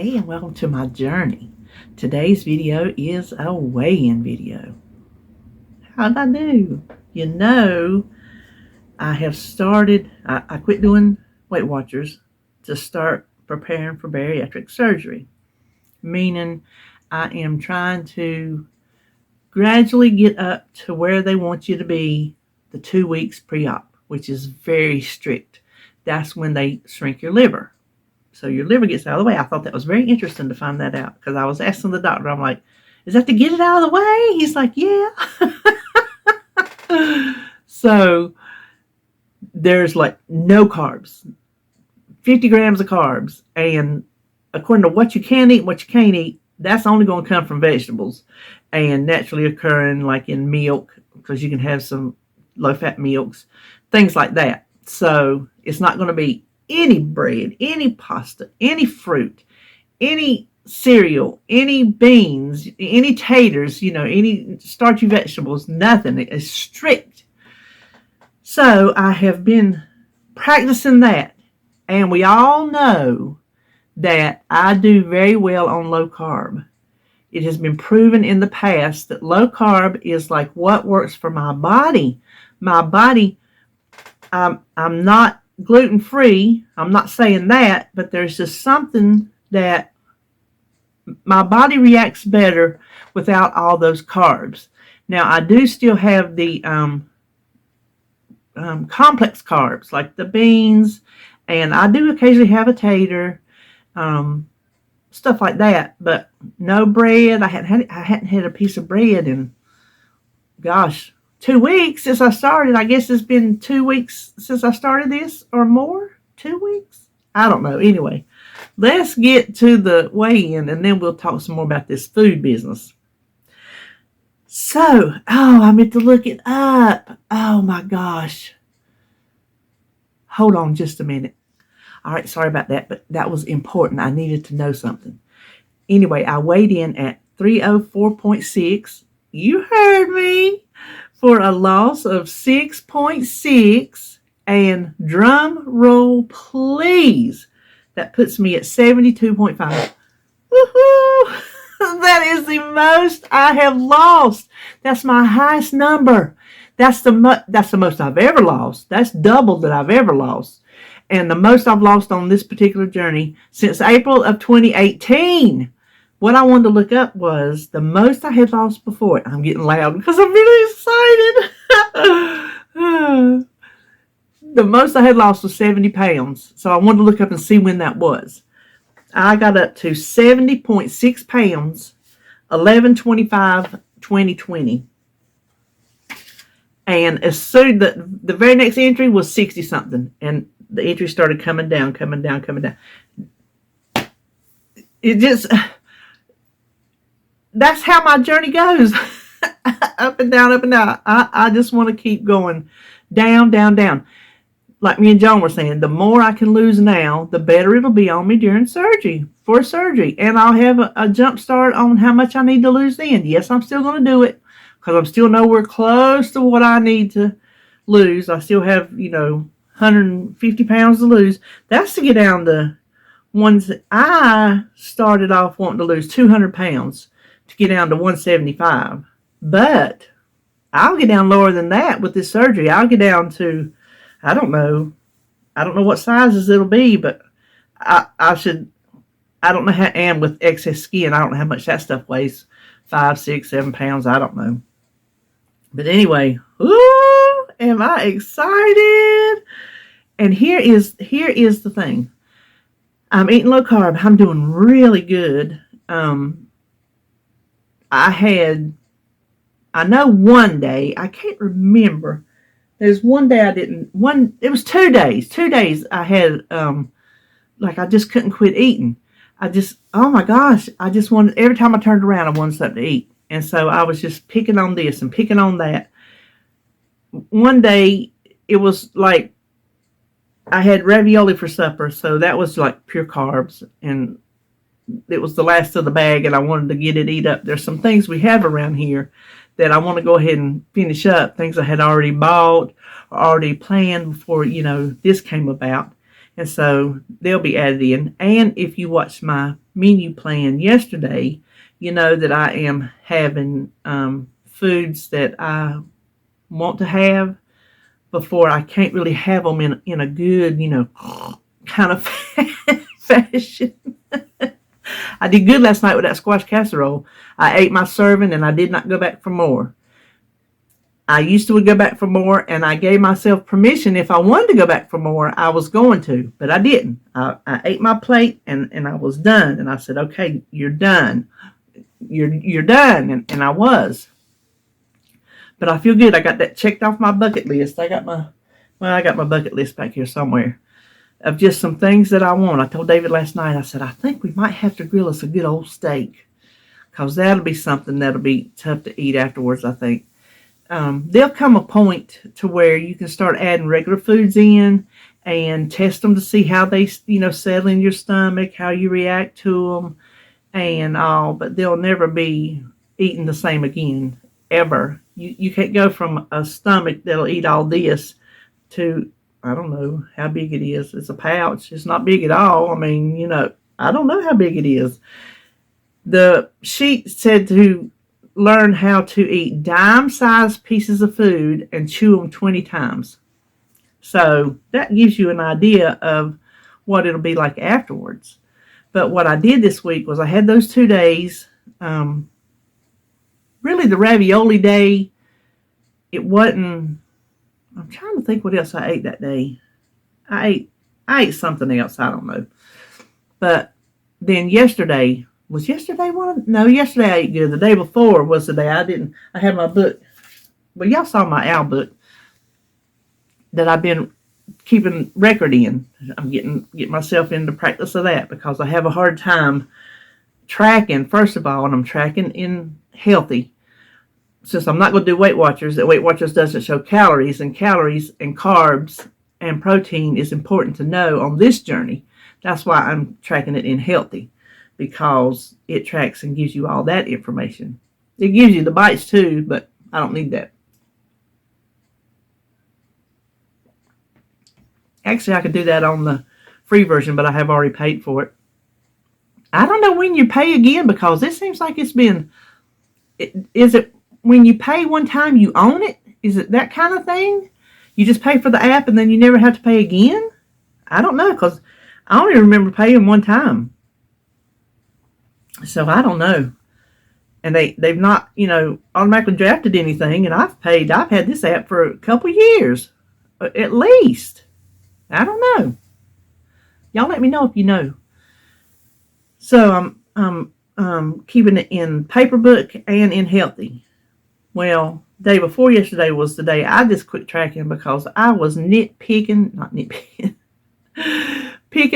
Hey, and welcome to my journey. Today's video is a weigh-in video. How'd I do? You know, I have started, I quit doing Weight Watchers to start preparing for bariatric surgery, meaning I am trying to gradually get up to where they want you to be the 2 weeks pre-op, which is very strict. That's when they shrink your liver. So your liver gets out of the way. I thought that was very interesting to find that out because I was asking the doctor, I'm like, is that to get it out of the way? He's like, yeah. So there's like no carbs, 50 grams of carbs. And according to what you can eat and what you can't eat, that's only going to come from vegetables and naturally occurring like in milk, because you can have some low-fat milks, things like that. So it's not going to be any bread, any pasta, any fruit, any cereal, any beans, any taters, any starchy vegetables, nothing. It's strict. So I have been practicing that. And we all know that I do very well on low carb. It has been proven in the past that low carb is like what works for my body. My body, I'm not gluten-free. I'm not saying that, but there's just something that my body reacts better without all those carbs. Now, I do still have the complex carbs, like the beans, and I do occasionally have a tater, stuff like that, but no bread. I hadn't had a piece of bread in, gosh, 2 weeks since I started. I guess it's been 2 weeks since I started this or more. 2 weeks? I don't know. Anyway, let's get to the weigh-in and then we'll talk some more about this food business. So, I meant to look it up. Oh my gosh. Hold on just a minute. All right, sorry about that, but that was important. I needed to know something. Anyway, I weighed in at 304.6. You heard me. For a loss of 6.6, and drum roll please, that puts me at 72.5. Woohoo! That is the most I have lost. That's my highest number. That's the most I've ever lost. That's double that I've ever lost. And the most I've lost on this particular journey since April of 2018. What I wanted to look up was the most I had lost before. I'm getting loud because I'm really excited. The most I had lost was 70 pounds. So I wanted to look up and see when that was. I got up to 70.6 pounds, 11/25/2020. And as soon the very next entry was 60 something. And the entry started coming down. It just... That's how my journey goes. Up and down, up and down. I just want to keep going down. Like me and John were saying, the more I can lose now, the better it'll be on me during surgery, for surgery. And I'll have a jump start on how much I need to lose then. Yes, I'm still going to do it because I'm still nowhere close to what I need to lose. I still have, 150 pounds to lose. That's to get down to ones that I started off wanting to lose 200 pounds. To get down to 175, but I'll get down lower than that with this surgery. I'll get down to, I don't know what sizes it'll be, but I don't know how, and with excess skin, I don't know how much that stuff weighs, 5, 6, 7 pounds, I don't know. But anyway, ooh, am I excited? And here is the thing. I'm eating low carb. I'm doing really good. I know one day, I can't remember. There's one day it was 2 days. 2 days I had, I just couldn't quit eating. Oh my gosh, every time I turned around, I wanted something to eat. And so I was just picking on this and picking on that. One day, it was like, I had ravioli for supper, so that was like pure carbs, and it was the last of the bag and I wanted to get it eat up. There's some things we have around here that I want to go ahead and finish up, things I had already bought or already planned before, this came about. And so they'll be added in. And if you watched my menu plan yesterday, you know that I am having foods that I want to have before I can't really have them in a good, kind of fashion. I did good last night with that squash casserole. I ate my serving and I did not go back for more. I used to go back for more, and I gave myself permission if I wanted to go back for more, I was going to, but I didn't. I ate my plate and I was done. And I said, okay, you're done. You're done. And I was. But I feel good. I got that checked off my bucket list. I got my bucket list back here somewhere of just some things that I want. I told David last night, I said, I think we might have to grill us a good old steak, because that'll be something that'll be tough to eat afterwards, I think. There'll come a point to where you can start adding regular foods in and test them to see how they, settle in your stomach, how you react to them and all, but they'll never be eating the same again, ever. You can't go from a stomach that'll eat all this to, I don't know how big it is. It's a pouch. It's not big at all. I mean, I don't know how big it is. The sheet said to learn how to eat dime-sized pieces of food and chew them 20 times. So that gives you an idea of what it'll be like afterwards. But what I did this week was I had those 2 days. Really, the ravioli day, it wasn't. I'm trying to think what else I ate that day. I ate something else. I don't know. But then yesterday. Was yesterday one? No, yesterday I ate good. The day before was the day I didn't. I had my book. Well, y'all saw my owl book that I've been keeping record in. I'm getting myself into practice of that because I have a hard time tracking. First of all, and I'm tracking in healthy. Since I'm not going to do Weight Watchers, that Weight Watchers doesn't show calories and carbs and protein is important to know on this journey. That's why I'm tracking it in healthy. Because it tracks and gives you all that information. It gives you the bites too, but I don't need that. Actually, I could do that on the free version, but I have already paid for it. I don't know when you pay again, because it seems like it's been... Is it when you pay one time, you own it? Is it that kind of thing? You just pay for the app and then you never have to pay again? I don't know, because I only remember paying one time. So I don't know. And they've not, automatically drafted anything. And I've had this app for a couple years. At least. I don't know. Y'all let me know if you know. So I'm keeping it in paper book and in healthy. Well, day before yesterday was the day I just quit tracking because I was picking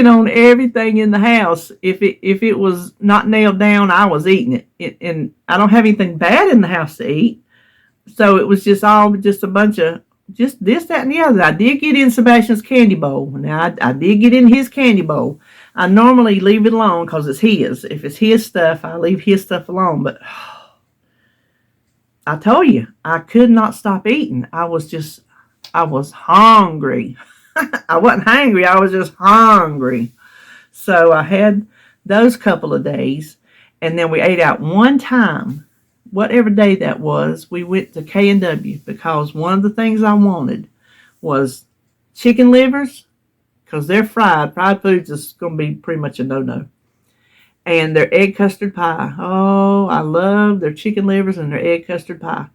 on everything in the house. If it was not nailed down, I was eating it. And I don't have anything bad in the house to eat. So it was just a bunch of just this, that, and the other. I did get in Sebastian's candy bowl. Now, I did get in his candy bowl. I normally leave it alone because it's his. If it's his stuff, I leave his stuff alone. But I told you, I could not stop eating. I was hungry. I wasn't hangry. I was just hungry. So I had those couple of days. And then we ate out one time. Whatever day that was, we went to K&W because one of the things I wanted was chicken livers, because they're fried. Fried foods is going to be pretty much a no-no. And their egg custard pie. Oh, I love their chicken livers and their egg custard pie.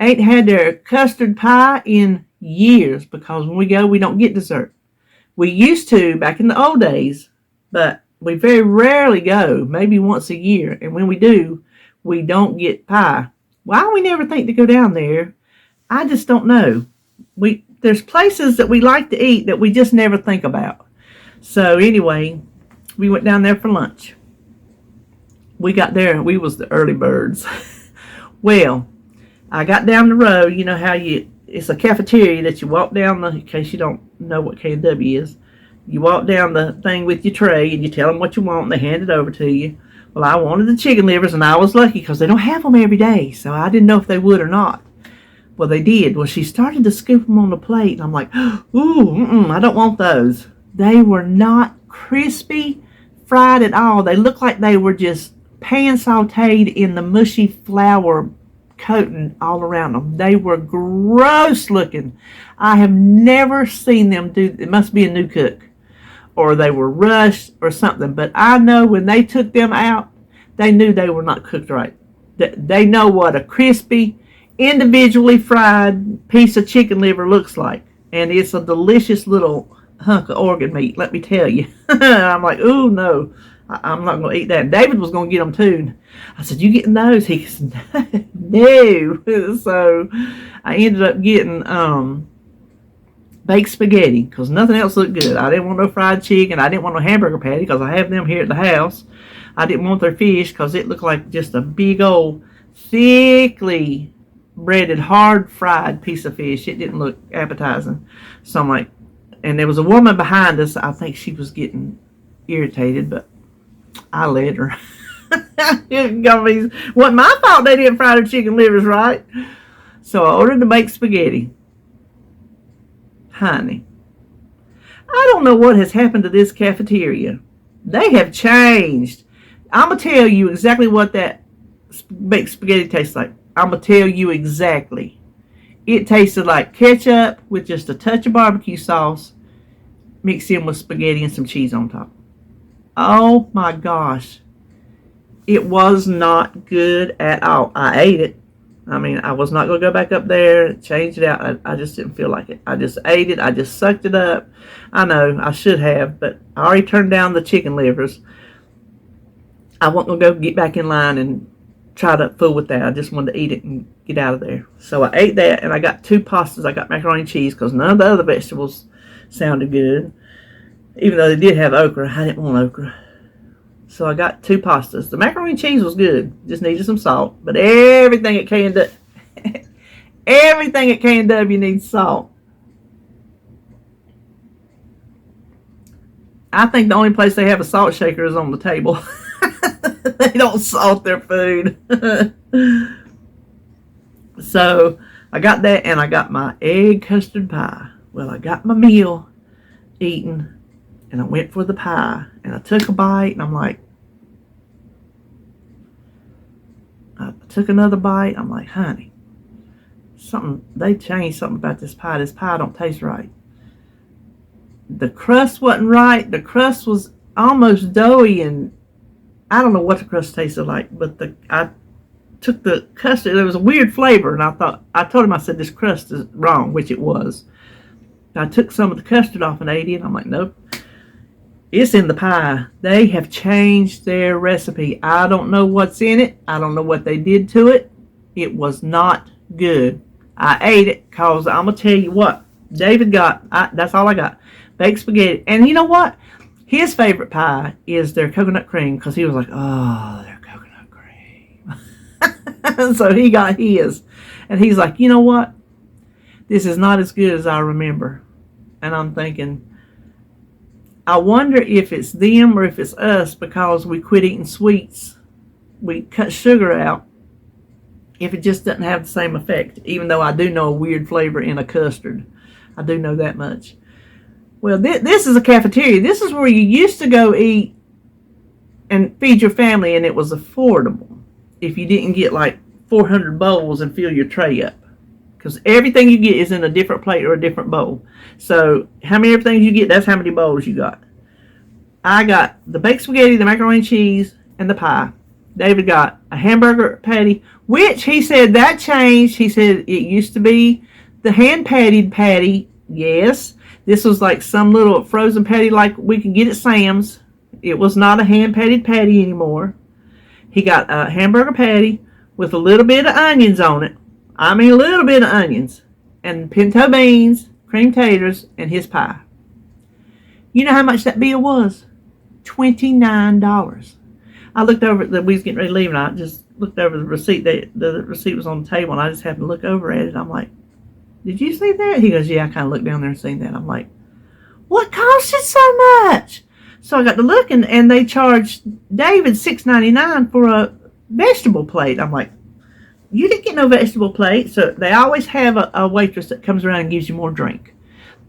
Ain't had their custard pie in years because when we go, we don't get dessert. We used to back in the old days, but we very rarely go, maybe once a year. And when we do, we don't get pie. Why we never think to go down there, I just don't know. There's places that we like to eat that we just never think about. So anyway, we went down there for lunch. We got there and we was the early birds. Well, I got down the road. You know how it's a cafeteria that you walk down in case you don't know what K&W is. You walk down the thing with your tray and you tell them what you want and they hand it over to you. Well, I wanted the chicken livers, and I was lucky because they don't have them every day, so I didn't know if they would or not. Well, they did. Well, she started to scoop them on the plate, and I'm like, ooh, I don't want those. They were not crispy, fried at all. They looked like they were just pan sauteed in the mushy flour coating all around them. They were gross looking. I have never seen them do. It must be a new cook, or they were rushed or something. But I know when they took them out, they knew they were not cooked right. They know what a crispy, individually fried piece of chicken liver looks like, and it's a delicious little hunk of organ meat, let me tell you. I'm like, ooh, no, I'm not going to eat that. David was going to get them too. I said, you getting those? He said, no. So I ended up getting baked spaghetti because nothing else looked good. I didn't want no fried chicken. I didn't want no hamburger patty because I have them here at the house. I didn't want their fish because it looked like just a big old thickly breaded, hard fried piece of fish. It didn't look appetizing. So I'm like, and there was a woman behind us. I think she was getting irritated, but I let her. It wasn't my fault they didn't fry their chicken livers right. So I ordered the baked spaghetti. Honey, I don't know what has happened to this cafeteria. They have changed. I'm going to tell you exactly what that baked spaghetti tastes like. I'm going to tell you exactly. It tasted like ketchup with just a touch of barbecue sauce mixed in with spaghetti and some cheese on top. Oh my gosh. It was not good at all. I ate it. I mean, I was not going to go back up there, change it out. I just didn't feel like it. I just ate it. I just sucked it up. I know I should have, but I already turned down the chicken livers. I wasn't going to go get back in line and try to fool with that. I just wanted to eat it and get out of there. So I ate that, and I got 2 pastas. I got macaroni and cheese because none of the other vegetables sounded good. Even though they did have okra, I didn't want okra. So I got 2 pastas. The macaroni and cheese was good. Just needed some salt. But everything at K&W, everything at K&W needs salt. I think the only place they have a salt shaker is on the table. They don't salt their food. So I got that, and I got my egg custard pie. Well, I got my meal eaten, and I went for the pie, and I took a bite, and I'm like, I took another bite. I'm like, honey, they changed something about this pie. This pie don't taste right. The crust wasn't right. The crust was almost doughy, and I don't know what the crust tasted like, but I took the custard. There was a weird flavor, and I told him, I said, this crust is wrong, which it was. I took some of the custard off and ate it. I'm like, nope. It's in the pie. They have changed their recipe. I don't know what's in it. I don't know what they did to it. It was not good. I ate it because I'm going to tell you what. David that's all I got. Baked spaghetti. And you know what? His favorite pie is their coconut cream because he was like, oh, their coconut cream. So he got his. And he's like, you know what? This is not as good as I remember. And I'm thinking, I wonder if it's them or if it's us because we quit eating sweets. We cut sugar out. If it just doesn't have the same effect, even though I do know a weird flavor in a custard. I do know that much. Well, this is a cafeteria. This is where you used to go eat and feed your family, and it was affordable if you didn't get like 400 bowls and fill your tray up. Because everything you get is in a different plate or a different bowl. So how many everything you get, that's how many bowls you got. I got the baked spaghetti, the macaroni and cheese, and the pie. David got a hamburger patty, which he said that changed. He said it used to be the hand-patted patty. Yes, this was like some little frozen patty like we can get at Sam's. It was not a hand-patted patty anymore. He got a hamburger patty with a little bit of onions on it. I mean, a little bit of onions. And pinto beans, cream taters, and his pie. You know how much that bill was? $29. I looked over at we was getting ready to leave, and I just looked over the receipt. The receipt was on the table, and I just happened to look over at it. I'm like, did you see that? He goes, yeah, I kind of looked down there and seen that. I'm like, what cost it so much? So I got to looking, and they charged David $6.99 for a vegetable plate. I'm like, you didn't get no vegetable plate. So they always have a waitress that comes around and gives you more drink.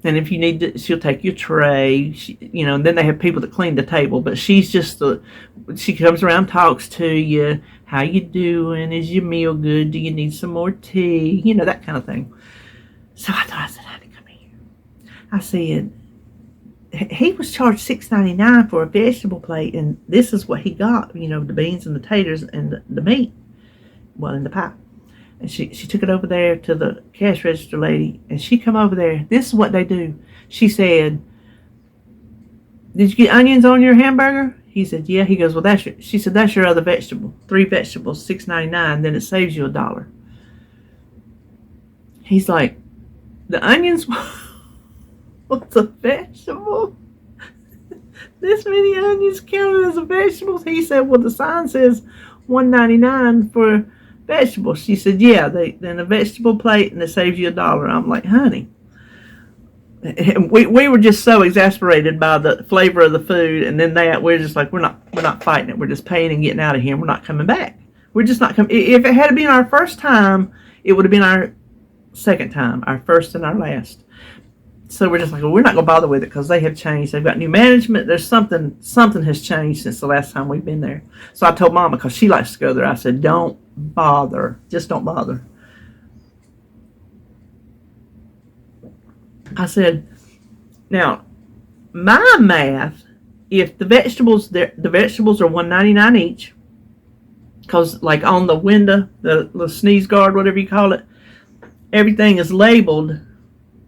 And if you need to, she'll take your tray, and then they have people that clean the table, but she's just she comes around, talks to you, how you doing, is your meal good, do you need some more tea, that kind of thing. So I said, honey, come here. I said, he was charged $6.99 for a vegetable plate, and this is what he got, the beans and the taters and the meat, and the pie. And she took it over there to the cash register lady, and she come over there. This is what they do. She said, did you get onions on your hamburger? He said, yeah. He goes, well, she said, that's your other vegetable. 3 vegetables, $6.99, then it saves you $1. He's like, the onions was a vegetable? This many onions counted as a vegetable? He said, well, the sign says $1.99 for vegetables. She said, yeah, then a vegetable plate, and it saves you $1. I'm like, honey. And we were just so exasperated by the flavor of the food, and then we're just like, we're not fighting it. We're just paying and getting out of here, and we're not coming back. We're just not coming. If it had been our first time, it would have been our second time, our first and our last. So we're just like, well, we're not going to bother with it because they have changed. They've got new management. There's something has changed since the last time we've been there. So I told Mama, because she likes to go there, I said, don't bother. Just don't bother. I said, now, my math, if the vegetables are $1.99 each, because like on the window, the sneeze guard, whatever you call it, everything is labeled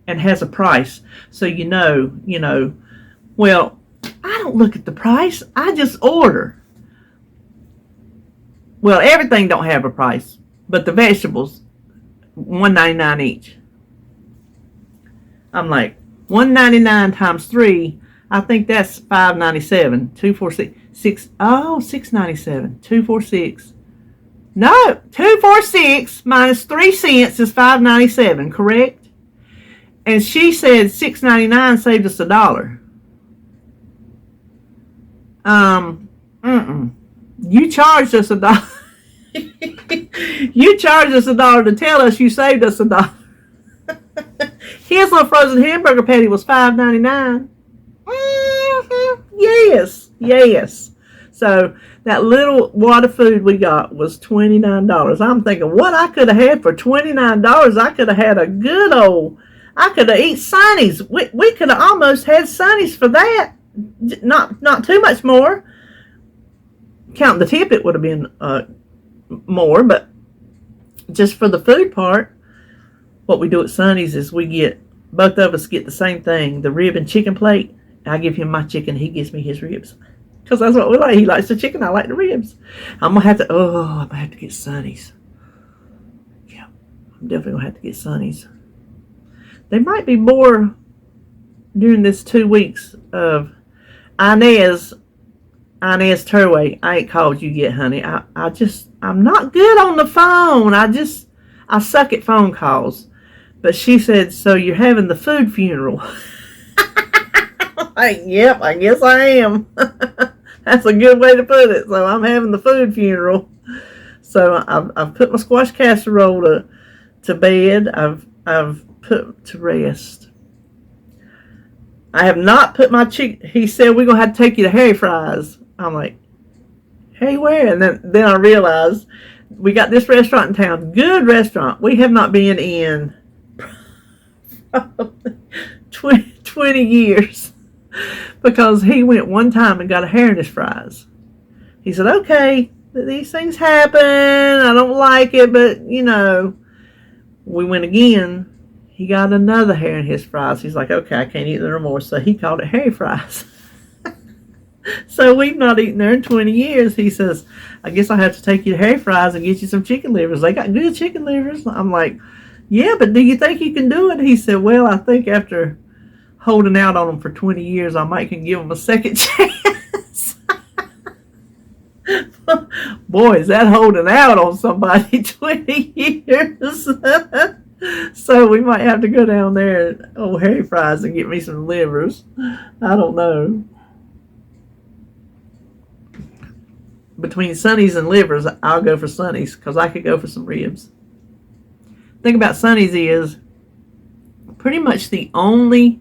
and has a price, so well, I don't look at the price, I just order. Well, everything don't have a price, but the vegetables, $1.99 each. I'm like, $1.99 times 3, I think that's $5.97. 246, $6.97. 246. No, 246 minus 3 cents is $5.97, correct? And she said $6.99 saved us $1. You charged us $1. You charged us $1 to tell us you saved us $1. His little frozen hamburger patty was $5.99. Yes. So that little wad of food we got was $29. I'm thinking, what I could have had for $29, I could have had a good old. I could have eaten Sonny's. We could have almost had Sonny's for that. Not too much more. Counting the tip, it would have been more, but just for the food part, what we do at Sonny's is both of us get the same thing, the rib and chicken plate. I give him my chicken, he gives me his ribs. Because that's what we like. He likes the chicken, I like the ribs. I'm going to have to get Sonny's. Yeah, I'm definitely going to have to get Sonny's. There might be more during this 2 weeks of Inez Turway. I ain't called you yet, honey. I'm not good on the phone. I suck at phone calls. But she said, so you're having the food funeral. Yep, I guess I am. That's a good way to put it. So I'm having the food funeral. So I've put my squash casserole to bed. I've put to rest. I have not put my chicken. He said, we're going to have to take you to Harry Fry's. I'm like, hey, where? And then I realized we got this restaurant in town. Good restaurant. We have not been in 20 years. Because he went one time and got a hair in his fries. He said, okay, these things happen. I don't like it, but, we went again. He got another hair in his fries. He's like, okay, I can't eat there no more. So he called it Harry Fries. So we've not eaten there in 20 years. He says, I guess I have to take you to Harry Fries and get you some chicken livers. They got good chicken livers. I'm like, yeah, but do you think you can do it? He said, well, I think after holding out on them for 20 years, I might can give them a second chance. Boy, is that holding out on somebody 20 years. So we might have to go down there at old Harry Fries and get me some livers. I don't know. Between Sonny's and livers, I'll go for Sonny's because I could go for some ribs. The thing about Sonny's is pretty much the only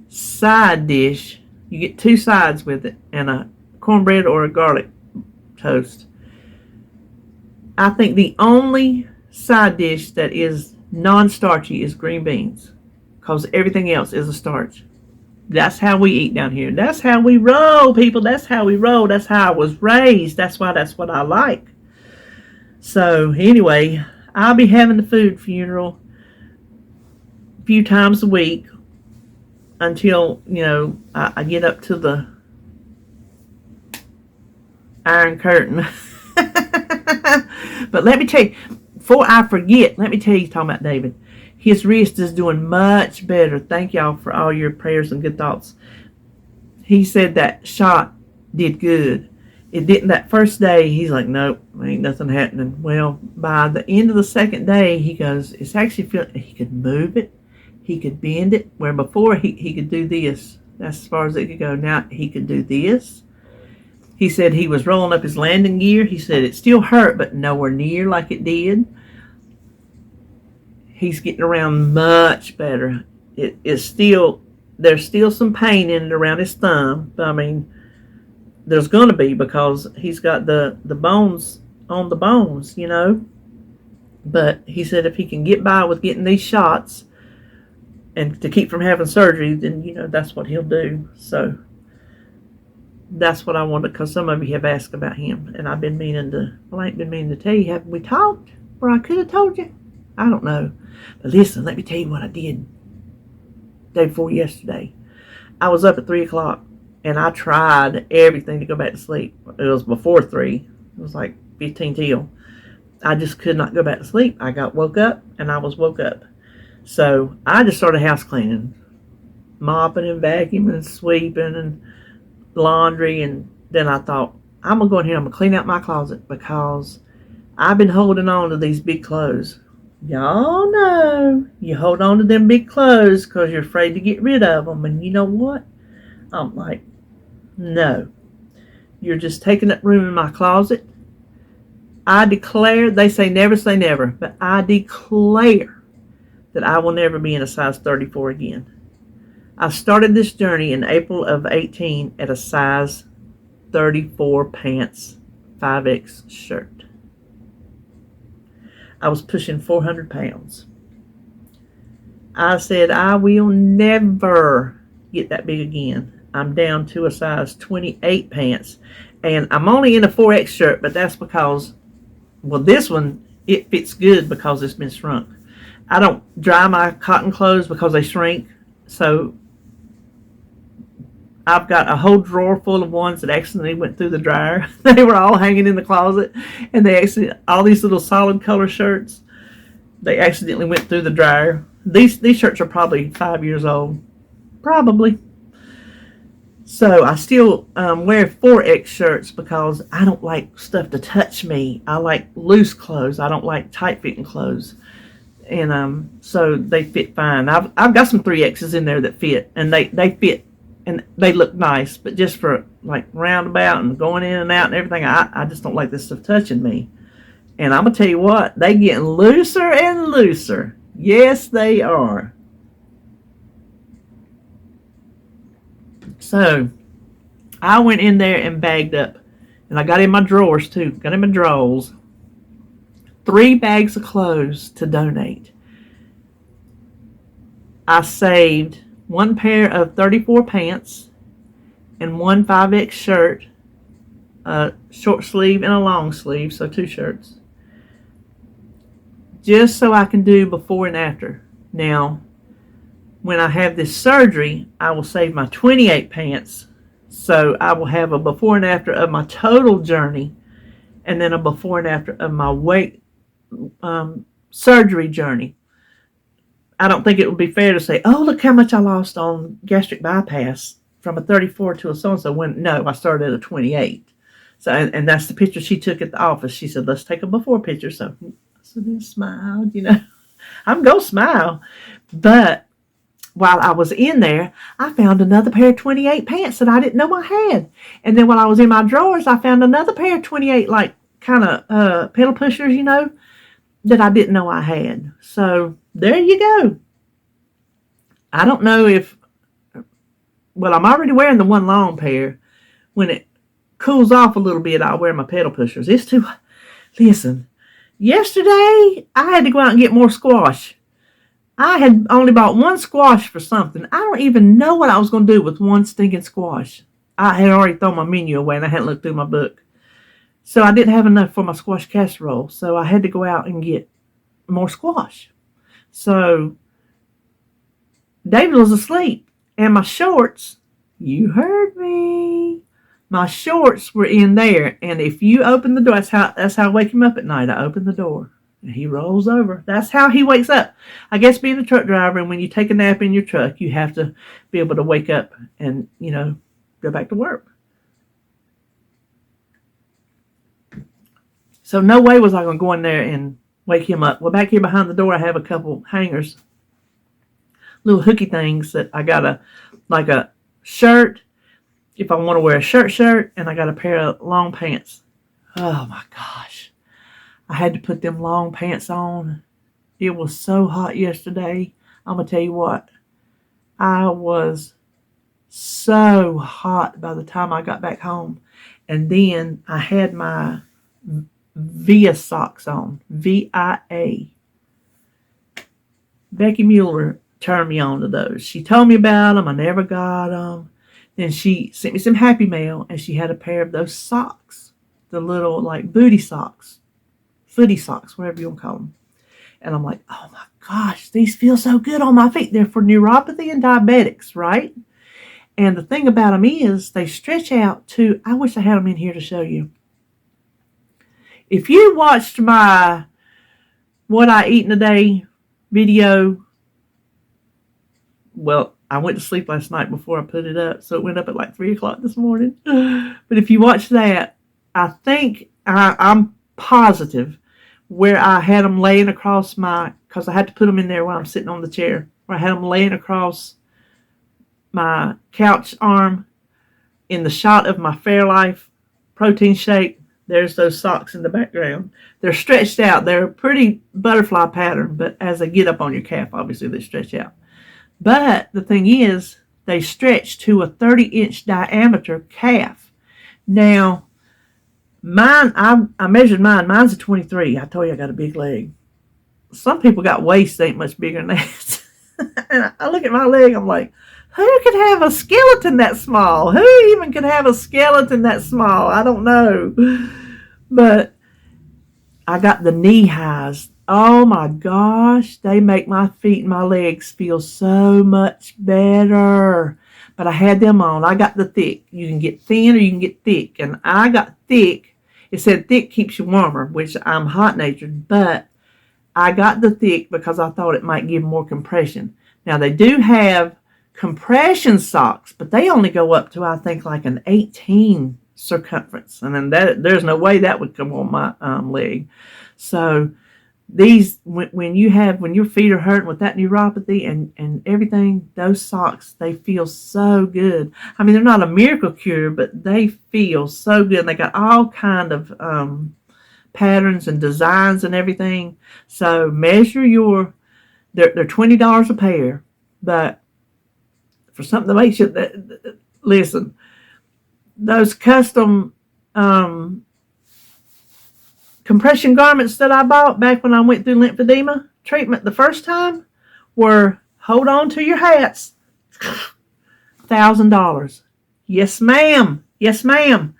side dish, you get 2 sides with it, and a cornbread or a garlic toast. I think the only side dish that is non-starchy is green beans, because everything else is a starch. That's how we eat down here. That's how we roll, people. That's how we roll. That's how I was raised. That's what I like. So anyway, I'll be having the food funeral a few times a week until, I get up to the Iron Curtain. But let me tell you, before I forget, let me tell you, talking about David. His wrist is doing much better. Thank y'all for all your prayers and good thoughts. He said that shot did good. It didn't that first day. He's like, nope, ain't nothing happening. Well, by the end of the second day, he goes, it's actually feeling, he could move it. He could bend it. Where before he could do this. That's as far as it could go. Now he could do this. He said he was rolling up his landing gear. He said it still hurt, but nowhere near like it did. He's getting around much better. There's still some pain in it around his thumb. I mean, there's going to be, because he's got the bones on the bones, But he said if he can get by with getting these shots and to keep from having surgery, then, that's what he'll do. So that's what I wanted, because some of you have asked about him. And I've been meaning to, I ain't been meaning to tell you. Haven't we talked? Or I could have told you. I don't know. But listen, let me tell you what I did day before yesterday. I was up at 3 o'clock, and I tried everything to go back to sleep. It was before 3. It was like 15 till. I just could not go back to sleep. I woke up, and I was woke up. So I just started house cleaning, mopping and vacuuming and sweeping and laundry. And then I thought, I'm going to go in here, I'm going to clean out my closet, because I've been holding on to these big clothes. Y'all know you hold on to them big clothes because you're afraid to get rid of them. And you know what? I'm like, no. You're just taking up room in my closet. I declare, they say never, but I declare that I will never be in a size 34 again. I started this journey in April of 18 at a size 34 pants, 5X shirt. I was pushing 400 pounds. I said, I will never get that big again. I'm down to a size 28 pants. And I'm only in a 4X shirt, but that's because, well, this one, it fits good because it's been shrunk. I don't dry my cotton clothes because they shrink. So I've got a whole drawer full of ones that accidentally went through the dryer. They were all hanging in the closet, and all these little solid color shirts, they accidentally went through the dryer. These shirts are probably 5 years old, probably. So I still wear 4X shirts because I don't like stuff to touch me. I like loose clothes. I don't like tight fitting clothes, and so they fit fine. I've got some 3Xs in there that fit, and they fit. And they look nice, but just for like roundabout and going in and out and everything, I just don't like this stuff touching me. And I'm going to tell you what, they getting looser and looser. Yes, they are. So I went in there and bagged up. And I got in my drawers too. Got in my drawers. 3 bags of clothes to donate. I saved 1 pair of 34 pants and 1 5X shirt, a short sleeve and a long sleeve, so 2 shirts, just so I can do before and after. Now, when I have this surgery, I will save my 28 pants, so I will have a before and after of my total journey, and then a before and after of my weight surgery journey. I don't think it would be fair to say, oh, look how much I lost on gastric bypass from a 34 to a so-and-so. No, I started at a 28. So, and that's the picture she took at the office. She said, let's take a before picture. So I then smiled, I'm going to smile. But while I was in there, I found another pair of 28 pants that I didn't know I had. And then while I was in my drawers, I found another pair of 28, like kind of pedal pushers, that I didn't know I had. So there you go. I don't know if, well, I'm already wearing the one long pair. When it cools off a little bit, I'll wear my pedal pushers. It's too, listen, yesterday I had to go out and get more squash. I had only bought one squash for something. I don't even know what I was going to do with one stinking squash. I had already thrown my menu away and I hadn't looked through my book. So I didn't have enough for my squash casserole. So I had to go out and get more squash. So David was asleep. And my shorts, you heard me. My shorts were in there. And if you open the door, that's how I wake him up at night. I open the door. And he rolls over. That's how he wakes up. I guess being a truck driver, and when you take a nap in your truck, you have to be able to wake up and, go back to work. So no way was I going to go in there and wake him up. Well, back here behind the door, I have a couple hangers, little hooky things that I got a shirt, if I want to wear a shirt, and I got a pair of long pants. Oh my gosh. I had to put them long pants on. It was so hot yesterday. I'm going to tell you what. I was so hot by the time I got back home. And then I had my VIA socks on. VIA. Becky Mueller turned me on to those. She told me about them. I never got them. Then she sent me some Happy Mail, and she had a pair of those socks. The little, booty socks. Footy socks, whatever you want to call them. And I'm like, oh my gosh, these feel so good on my feet. They're for neuropathy and diabetics, right? And the thing about them is they stretch out to, I wish I had them in here to show you. If you watched my What I Eat in a Day video, well, I went to sleep last night before I put it up, so it went up at 3 o'clock this morning. But if you watch that, I think, I'm positive, where I had them laying across because I had to put them in there while I'm sitting on the chair, where I had them laying across my couch arm in the shot of my Fairlife protein shake. There's those socks in the background. They're stretched out. They're a pretty butterfly pattern, but as they get up on your calf, obviously they stretch out. But the thing is, they stretch to a 30-inch diameter calf. Now, mine, I measured mine. Mine's a 23. I told you I got a big leg. Some people got waists that ain't much bigger than that. And I look at my leg, I'm like, who could have a skeleton that small? Who even could have a skeleton that small? I don't know. But I got the knee highs. Oh my gosh, they make my feet and my legs feel so much better. But I had them on. I got the thick. You can get thin or you can get thick. And I got thick. It said thick keeps you warmer, which I'm hot-natured. But I got the thick because I thought it might give more compression. Now, they do have compression socks, but they only go up to, I think, an 18 circumference. And then there's no way that would come on my leg. So these, when your feet are hurting with that neuropathy and everything, those socks, they feel so good. I mean, they're not a miracle cure, but they feel so good. And they got all kind of patterns and designs and everything. So measure they're $20 a pair, but for something that makes you, listen, those custom compression garments that I bought back when I went through lymphedema treatment the first time were, hold on to your hats, $1,000. Yes, ma'am. Yes, ma'am.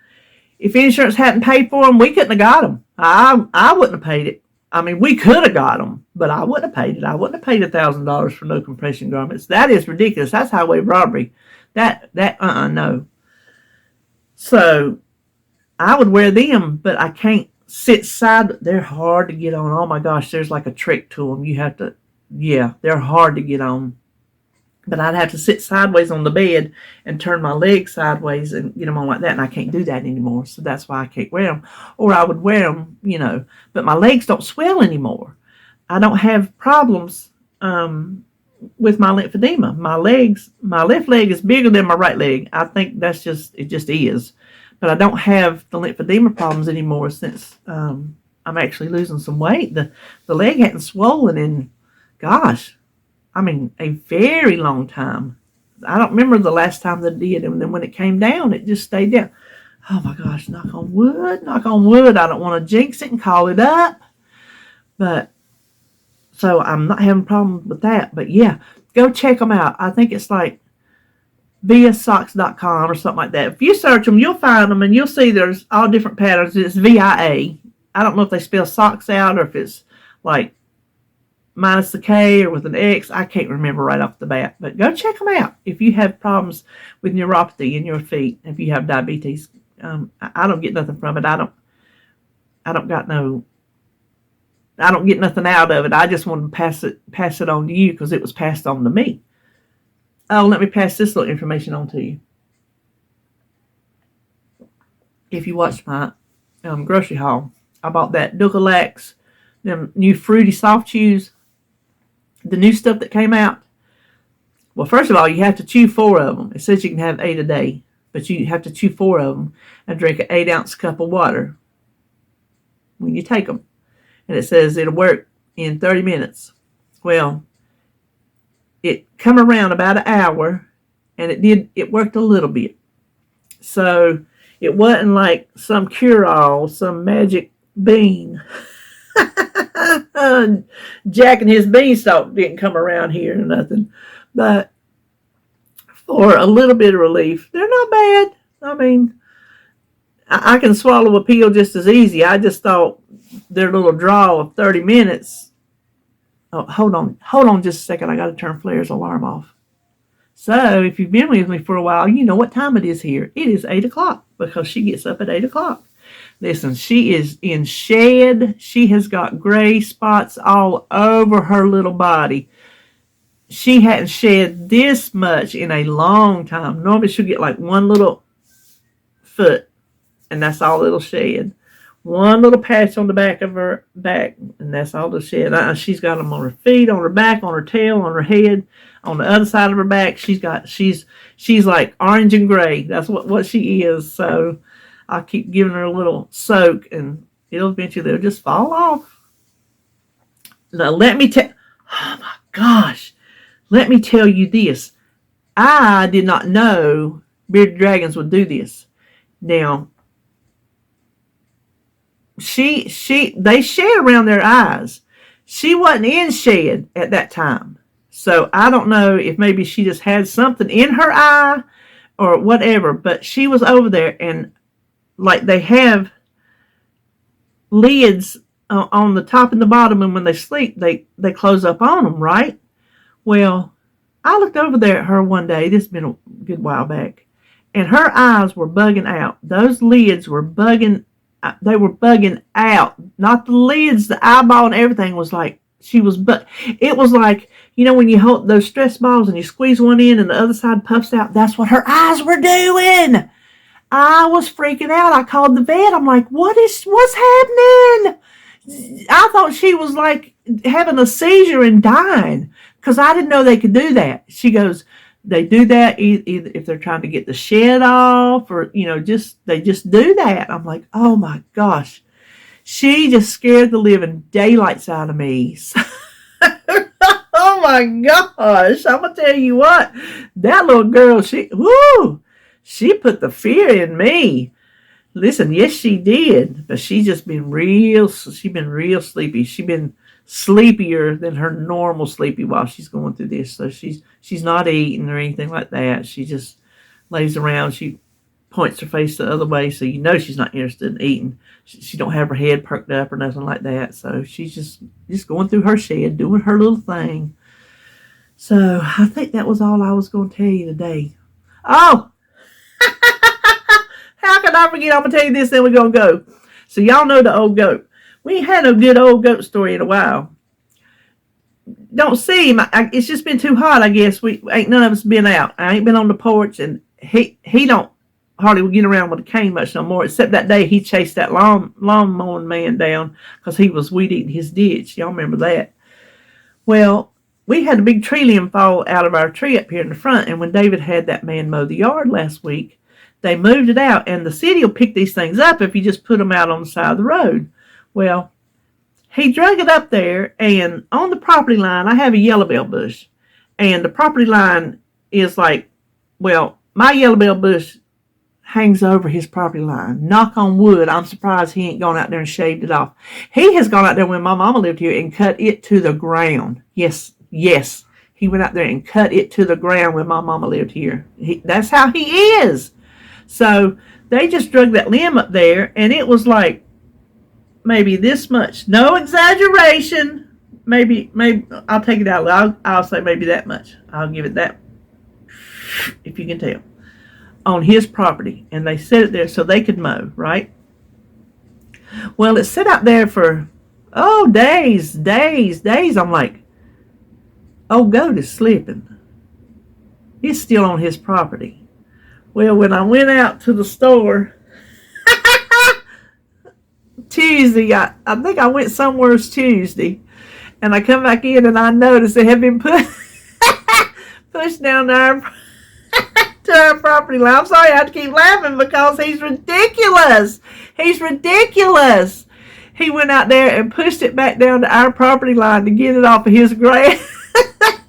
If insurance hadn't paid for them, we couldn't have got them. I wouldn't have paid it. I mean, we could have got them, but I wouldn't have paid it. I wouldn't have paid $1,000 for no compression garments. That is ridiculous. That's highway robbery. No. So I would wear them, but I can't sit side. They're hard to get on. Oh my gosh, there's a trick to them. You have to, they're hard to get on. But I'd have to sit sideways on the bed and turn my legs sideways and get them on like that. And I can't do that anymore. So that's why I can't wear them. Or I would wear them, but my legs don't swell anymore. I don't have problems with my lymphedema. My left leg is bigger than my right leg. I think it just is. But I don't have the lymphedema problems anymore since I'm actually losing some weight. The leg hadn't swollen in, gosh, I mean, a very long time. I don't remember the last time they did, and then when it came down, it just stayed down. Oh my gosh, knock on wood, knock on wood. I don't want to jinx it and call it up. But, so I'm not having problems with that. But yeah, go check them out. I think it's like viasocks.com or something like that. If you search them, you'll find them and you'll see there's all different patterns. It's VIA. I don't know if they spell socks out or if it's like minus the K or with an X. I can't remember right off the bat. But go check them out if you have problems with neuropathy in your feet. If you have diabetes, I don't get nothing from it. I don't get nothing out of it. I just want to pass it on to you because it was passed on to me. Oh, let me pass this little information on to you. If you watched my grocery haul, I bought that Dulcolax, them new fruity soft chews, the new stuff that came out. Well, first of all, you have to chew 4 of them. It says you can have 8 a day, but you have to chew 4 of them and drink an 8-ounce cup of water when you take them. And it says it'll work in 30 minutes. Well, it come around about an hour, and it worked a little bit. So it wasn't like some cure-all, some magic bean. Jack and his beanstalk didn't come around here or nothing. But for a little bit of relief, they're not bad. I mean, I can swallow a pill just as easy. I just thought their little draw of 30 minutes. Oh, hold on just a second. I got to turn Flair's alarm off. So if you've been with me for a while, you know what time it is here. It is 8 o'clock because she gets up at 8 o'clock. Listen, she is in shed. She has got gray spots all over her little body. She hadn't shed this much in a long time. Normally she'll get like one little foot, and that's all it'll shed. One little patch on the back of her back, and that's all the shed. She's got them on her feet, on her back, on her tail, on her head, on the other side of her back. She's like orange and gray. That's what she is. So I keep giving her a little soak, and they'll just fall off. Now oh my gosh, let me tell you this. I did not know bearded dragons would do this. Now, they shed around their eyes. She wasn't in shed at that time. So I don't know if maybe she just had something in her eye or whatever, but she was over there, and like they have lids on the top and the bottom, and when they sleep, they close up on them, right? Well, I looked over there at her one day. This has been a good while back, and her eyes were bugging out. Those lids were bugging. They were bugging out. Not the lids, the eyeball and everything was like, it was like, you know, when you hold those stress balls and you squeeze one in and the other side puffs out, that's what her eyes were doing. I was freaking out. I called the vet. I'm like, what's happening? I thought she was like having a seizure and dying because I didn't know they could do that. She goes, they do that either if they're trying to get the shed off or, you know, they just do that. I'm like, oh my gosh. She just scared the living daylights out of me. Oh my gosh. I'm going to tell you what. That little girl, she put the fear in me. Listen, yes, she did. But she's been real sleepy. She's been sleepier than her normal sleepy while she's going through this. So she's not eating or anything like that. She just lays around. She points her face the other way, so you know she's not interested in eating. She don't have her head perked up or nothing like that. So she's just going through her shed, doing her little thing. So I think that was all I was going to tell you today. Oh, how can I forget? I'm going to tell you this, then we're going to go. So y'all know the old goat. We ain't had a good old goat story in a while. Don't see him. It's just been too hot, I guess. We ain't none of us been out. I ain't been on the porch, and he don't hardly get around with a cane much no more, except that day he chased that lawn mowing man down because he was weed eating his ditch. Y'all remember that? Well, we had a big tree limb fall out of our tree up here in the front, and when David had that man mow the yard last week, they moved it out, and the city will pick these things up if you just put them out on the side of the road. Well, he drug it up there, and on the property line, I have a yellow bell bush. And the property line is like, well, my yellow bell bush hangs over his property line. Knock on wood, I'm surprised he ain't gone out there and shaved it off. He has gone out there when my mama lived here and cut it to the ground. Yes. He went out there and cut it to the ground when my mama lived here. That's how he is. So they just drug that limb up there, and it was like maybe this much. No exaggeration. Maybe I'll take it out. I'll say maybe that much. I'll give it that, if you can tell, on his property. And they set it there so they could mow, right? Well, it sat out there for, days. I'm like, goat is slipping. It's still on his property. Well, when I went out to the store Tuesday, I think I went somewhere Tuesday, and I come back in and I noticed it had been pushed down to our property line. I'm sorry I have to keep laughing because he's ridiculous. He went out there and pushed it back down to our property line to get it off of his grass.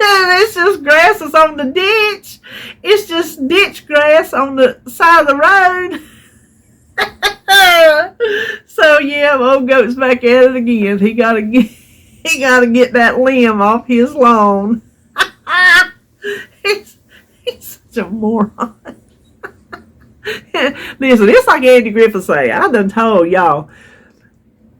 It's just grass that's on the ditch. It's just ditch grass on the side of the road. So yeah, old goat's back at it again. He gotta get that limb off his lawn. He's such a moron. Listen, it's like Andy Griffith say. I done told y'all,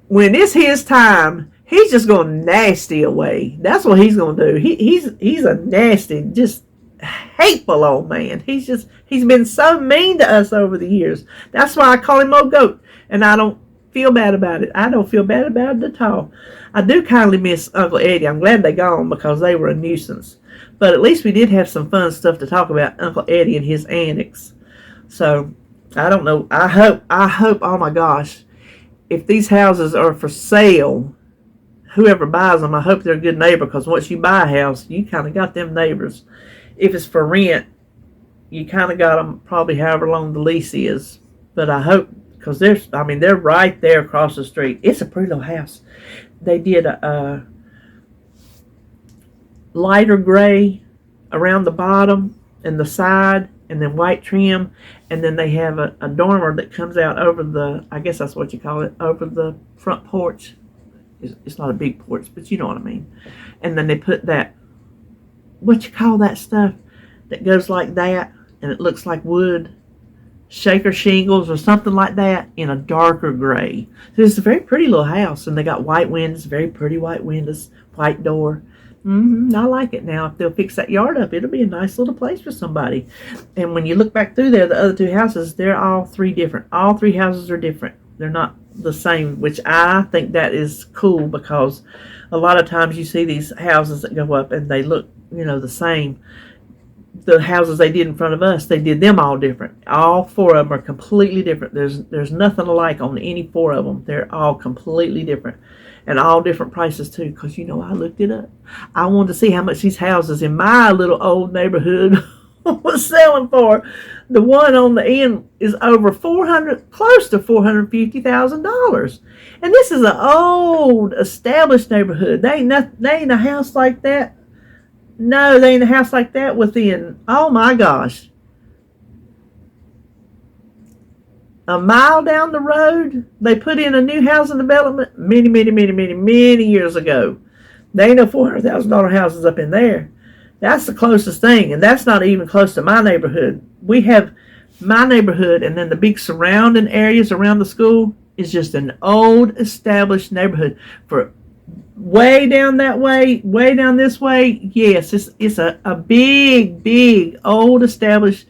when it's his time, he's just gonna nasty away. That's what he's gonna do. He's a nasty, just hateful old man. He's been so mean to us over the years. That's why I call him old goat, and I don't feel bad about it. I don't feel bad about it at all. I do kindly miss Uncle Eddie. I'm glad they gone because they were a nuisance. But at least we did have some fun stuff to talk about Uncle Eddie and his antics. So I don't know. I hope. Oh my gosh, if these houses are for sale, whoever buys them, I hope they're a good neighbor, because once you buy a house, you kind of got them neighbors. If it's for rent, you kind of got them probably however long the lease is. But I hope, because they're right there across the street. It's a pretty little house. They did a lighter gray around the bottom and the side, and then white trim, and then they have a dormer that comes out over the, I guess that's what you call it, over the front porch. It's not a big porch, but you know what I mean. And then they put that, what you call that stuff that goes like that, and it looks like wood, shaker shingles or something like that, in a darker gray. So it's a very pretty little house, and they got white windows, very pretty white windows, white door. I like it. Now, if they'll fix that yard up, it'll be a nice little place for somebody. And when you look back through there, the other two houses, they're all three different. All three houses are different. They're not the same, which I think that is cool, because a lot of times you see these houses that go up and they look, the same. The houses they did in front of us, they did them all different. All four of them are completely different. There's nothing alike on any four of them. They're all completely different. And all different prices too, because I looked it up. I wanted to see how much these houses in my little old neighborhood was selling for. The one on the end is over close to $450,000. And this is an old, established neighborhood. They ain't a house like that. No, they ain't a house like that within, oh my gosh, a mile down the road. They put in a new housing development many years ago. There ain't no $400,000 houses up in there. That's the closest thing, and that's not even close to my neighborhood. We have my neighborhood, and then the big surrounding areas around the school is just an old, established neighborhood. For way down that way, way down this way, yes, it's a big, old, established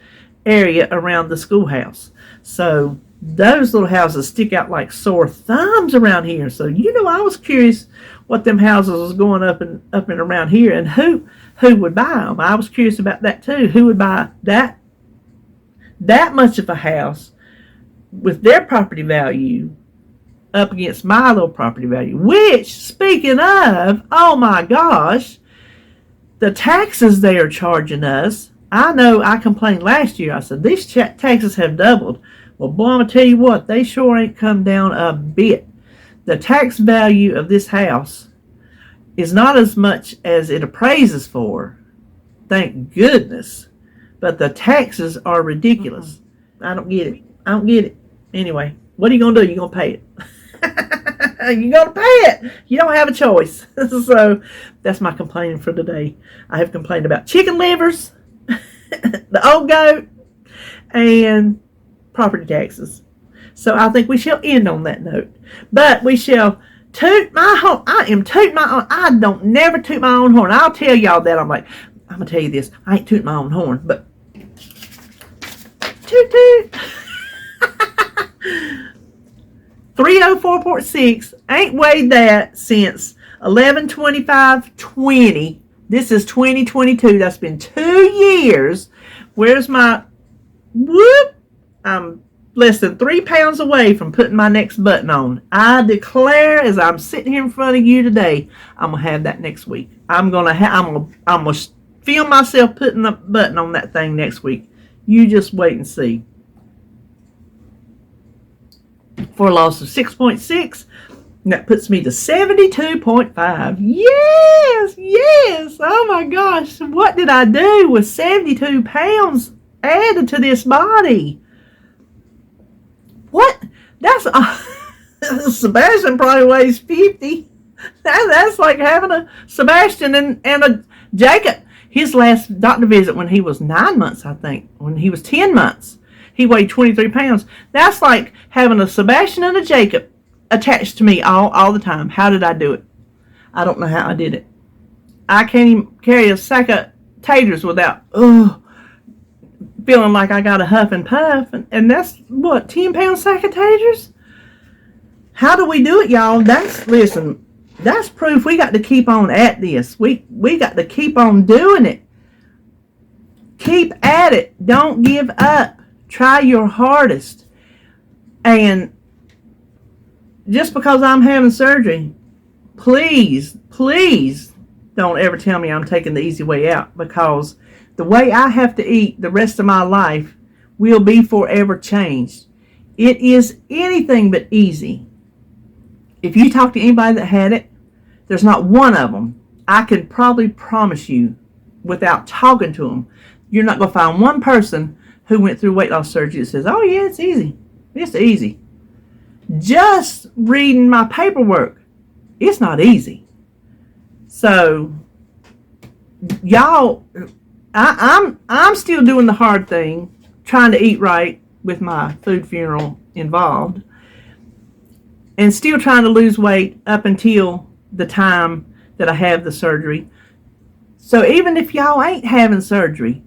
area around the schoolhouse. So those little houses stick out like sore thumbs around here. So I was curious what them houses was going up and around here, and who would buy them. I was curious about that too. Who would buy that much of a house with their property value up against my little property value? Which, speaking of, oh my gosh, the taxes they are charging us. I know I complained last year. I said, these taxes have doubled. Well, boy, I'm going to tell you what, they sure ain't come down a bit. The tax value of this house is not as much as it appraises for. Thank goodness. But the taxes are ridiculous. I don't get it. Anyway, what are you going to do? You're going to pay it. You're going to pay it. You don't have a choice. So that's my complaining for today. I have complained about chicken livers, the old goat, and property taxes. So I think we shall end on that note. But we shall toot my horn. I am tooting my own. I don't never toot my own horn. I'll tell y'all that. I'm going to tell you this. I ain't tooting my own horn, but toot toot. 304.6. Ain't weighed that since 11/25/20. This is 2022. That's been 2 years. Where's my whoop? I'm less than 3 pounds away from putting my next button on. I declare, as I'm sitting here in front of you today, I'm gonna have that next week. I'm gonna feel myself putting the button on that thing next week. You just wait and see. For a loss of 6.6, that puts me to 72.5. Yes. Oh my gosh, what did I do with 72 pounds added to this body? What? That's Sebastian probably weighs 50. That's like having a Sebastian and a Jacob. His last doctor visit when he was 9 months, I think, when he was 10 months, he weighed 23 pounds. That's like having a Sebastian and a Jacob attached to me all the time. How did I do it? I don't know how I did it. I can't even carry a sack of taters without feeling like I got a huff and puff. And that's, 10-pound sack of taters? How do we do it, y'all? That's proof we got to keep on at this. We got to keep on doing it. Keep at it. Don't give up. Try your hardest. And just because I'm having surgery, please don't ever tell me I'm taking the easy way out, because the way I have to eat the rest of my life will be forever changed. It is anything but easy. If you talk to anybody that had it, there's not one of them, I could probably promise you, without talking to them, you're not going to find one person who went through weight loss surgery that says, oh yeah, it's easy. It's easy. Just reading my paperwork, it's not easy. So, y'all, I'm still doing the hard thing, trying to eat right with my food funeral involved, and still trying to lose weight up until the time that I have the surgery. So even if y'all ain't having surgery,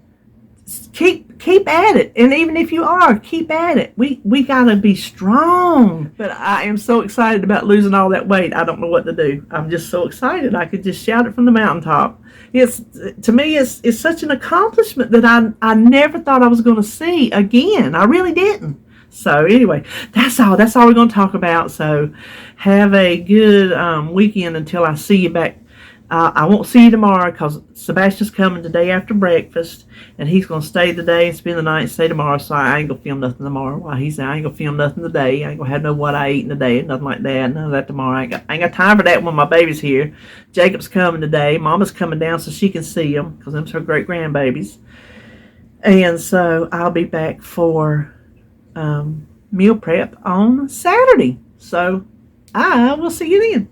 keep at it. And even if you are, keep at it. We gotta be strong. But I am so excited about losing all that weight. I don't know what to do. I'm just so excited. I could just shout it from the mountaintop. To me, it's such an accomplishment that I never thought I was going to see again. I really didn't. So anyway, that's all we're going to talk about. So have a good weekend until I see you back. I won't see you tomorrow because Sebastian's coming the day after breakfast, and he's going to stay the day and spend the night and stay tomorrow, so I ain't going to film nothing tomorrow while he's there. I ain't going to film nothing today. I ain't going to have no what I eat in the day, nothing like that, none of that tomorrow. I ain't got time for that when my baby's here. Jacob's coming today. Mama's coming down so she can see him because them's her great-grandbabies. And so I'll be back for meal prep on Saturday. So I will see you then.